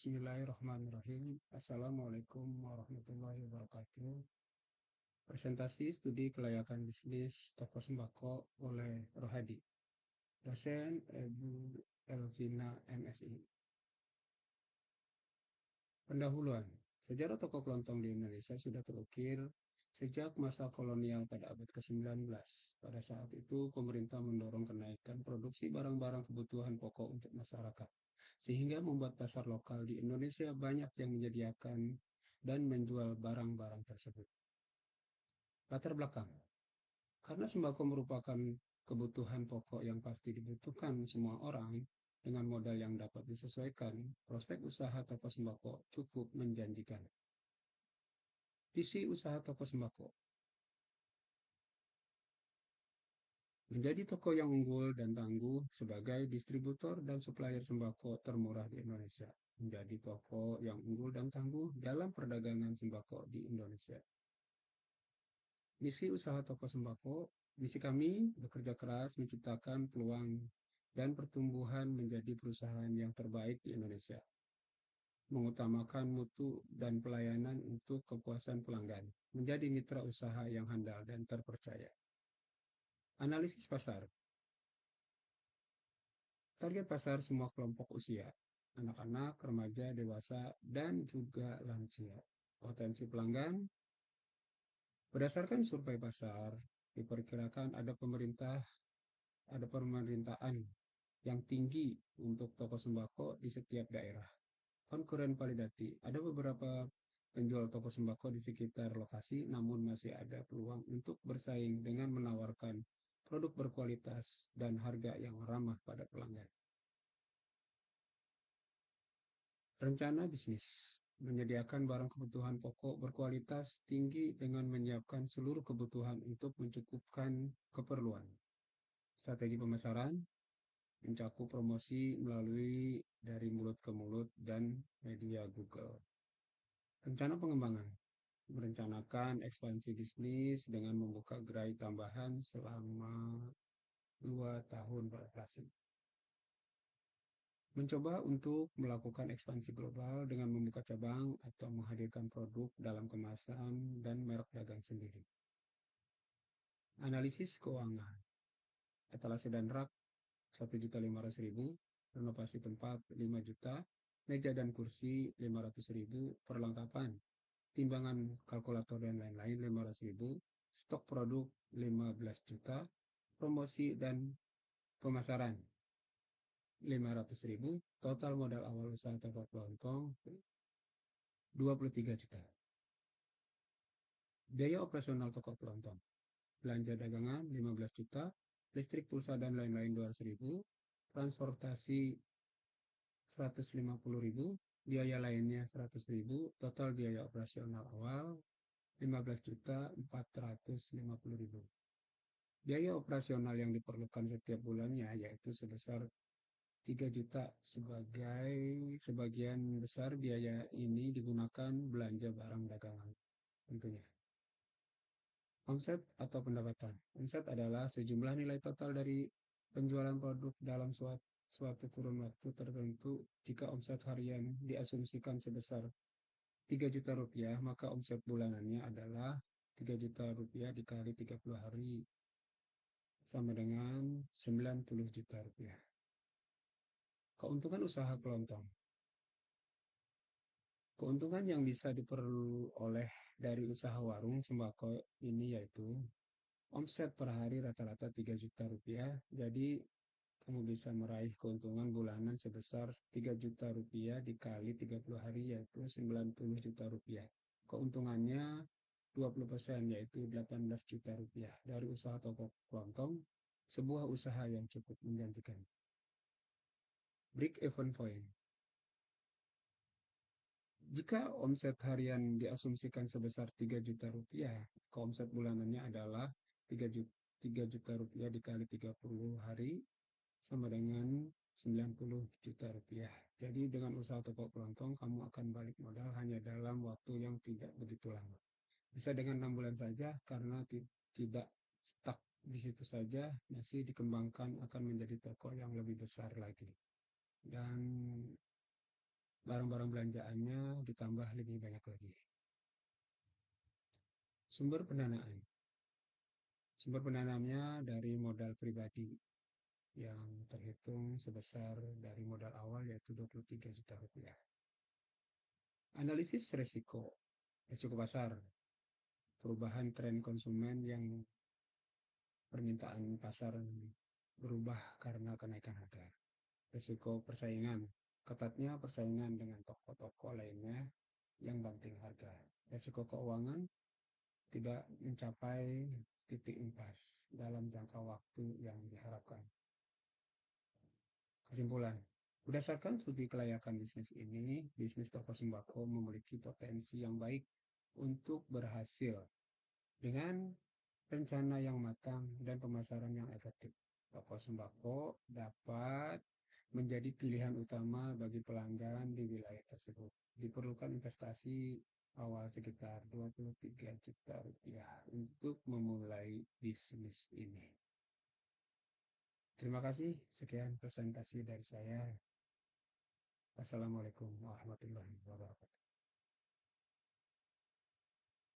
Bismillahirrahmanirrahim. Assalamualaikum warahmatullahi wabarakatuh. Presentasi studi kelayakan bisnis toko sembako oleh Rohadi, dosen Ibu Elvina MSI. Pendahuluan, sejarah toko kelontong di Indonesia sudah terukir sejak masa kolonial pada abad ke-19. Pada saat itu, pemerintah mendorong kenaikan produksi barang-barang kebutuhan pokok untuk masyarakat, sehingga membuat pasar lokal di Indonesia banyak yang menyediakan dan menjual barang-barang tersebut. Latar belakang, karena sembako merupakan kebutuhan pokok yang pasti dibutuhkan semua orang, dengan modal yang dapat disesuaikan, prospek usaha toko sembako cukup menjanjikan. Visi usaha toko sembako, menjadi toko yang unggul dan tangguh sebagai distributor dan supplier sembako termurah di Indonesia. Menjadi toko yang unggul dan tangguh dalam perdagangan sembako di Indonesia. Misi usaha toko sembako, misi kami bekerja keras menciptakan peluang dan pertumbuhan menjadi perusahaan yang terbaik di Indonesia. Mengutamakan mutu dan pelayanan untuk kepuasan pelanggan, menjadi mitra usaha yang handal dan terpercaya. Analisis pasar. Target pasar semua kelompok usia, anak-anak, remaja, dewasa, dan juga lansia. Potensi pelanggan, berdasarkan survei pasar, diperkirakan ada pemerintahan yang tinggi untuk toko sembako di setiap daerah. Konkuren validati, ada beberapa penjual toko sembako di sekitar lokasi, namun masih ada peluang untuk bersaing dengan menawarkan produk berkualitas dan harga yang ramah pada pelanggan. Rencana bisnis, menyediakan barang kebutuhan pokok berkualitas tinggi dengan menyiapkan seluruh kebutuhan untuk mencukupkan keperluan. Strategi pemasaran, mencakup promosi melalui dari mulut ke mulut dan media Google. Rencana pengembangan, merencanakan ekspansi bisnis dengan membuka gerai tambahan selama 2 tahun beroperasi. Mencoba untuk melakukan ekspansi global dengan membuka cabang atau menghadirkan produk dalam kemasan dan merek dagang sendiri. Analisis keuangan, etalase dan rak 1.500.000, renovasi tempat 5 juta, meja dan kursi 500.000, perlengkapan, timbangan kalkulator dan lain-lain 500.000, stok produk 15 juta, promosi dan pemasaran 500.000, total modal awal usaha toko kelontong 23 juta. Biaya operasional toko kelontong, belanja dagangan 15 juta, listrik, pulsa, dan lain-lain 200.000, transportasi 150.000, biaya lainnya 100.000, total biaya operasional awal 15.450.000. Biaya operasional yang diperlukan setiap bulannya yaitu sebesar 3 juta. Sebagian besar biaya ini digunakan belanja barang dagangan tentunya. Omset atau pendapatan. Omset adalah sejumlah nilai total dari penjualan produk dalam suatu kurun waktu tertentu. Jika omset harian diasumsikan sebesar 3 juta rupiah, maka omset bulanannya adalah 3 juta rupiah dikali 30 hari sama dengan 90 juta rupiah. Keuntungan usaha kelontong. Keuntungan yang bisa diperoleh dari usaha warung sembako ini yaitu omset per hari rata-rata 3 juta rupiah. Jadi kamu bisa meraih keuntungan bulanan sebesar 3 juta rupiah dikali 30 hari yaitu 90 juta rupiah. Keuntungannya 20% yaitu 18 juta rupiah dari usaha toko kelontong, sebuah usaha yang cukup menjanjikan. Break even point. Jika omset harian diasumsikan sebesar 3 juta rupiah, omset bulanannya adalah 3 juta rupiah dikali 30 hari sama dengan 90 juta rupiah. Jadi dengan usaha toko kelontong kamu akan balik modal hanya dalam waktu yang tidak begitu lama. Bisa dengan 6 bulan saja karena tidak stuck di situ saja, masih dikembangkan akan menjadi toko yang lebih besar lagi. Dan barang-barang belanjaannya ditambah lebih banyak lagi. Sumber pendanaan. Sumber pendanaannya dari modal pribadi yang terhitung sebesar dari modal awal yaitu 23 juta rupiah. Analisis resiko, resiko pasar, perubahan tren konsumen yang permintaan pasar berubah karena kenaikan harga. Risiko persaingan, ketatnya persaingan dengan toko-toko lainnya yang banting harga. Risiko keuangan, tidak mencapai titik impas dalam jangka waktu yang diharapkan. Kesimpulan, berdasarkan studi kelayakan bisnis ini, bisnis toko sembako memiliki potensi yang baik untuk berhasil dengan rencana yang matang dan pemasaran yang efektif. Toko sembako dapat menjadi pilihan utama bagi pelanggan di wilayah tersebut. Diperlukan investasi awal sekitar 23 juta rupiah untuk memulai bisnis ini. Terima kasih, sekian presentasi dari saya. Wassalamualaikum warahmatullahi wabarakatuh.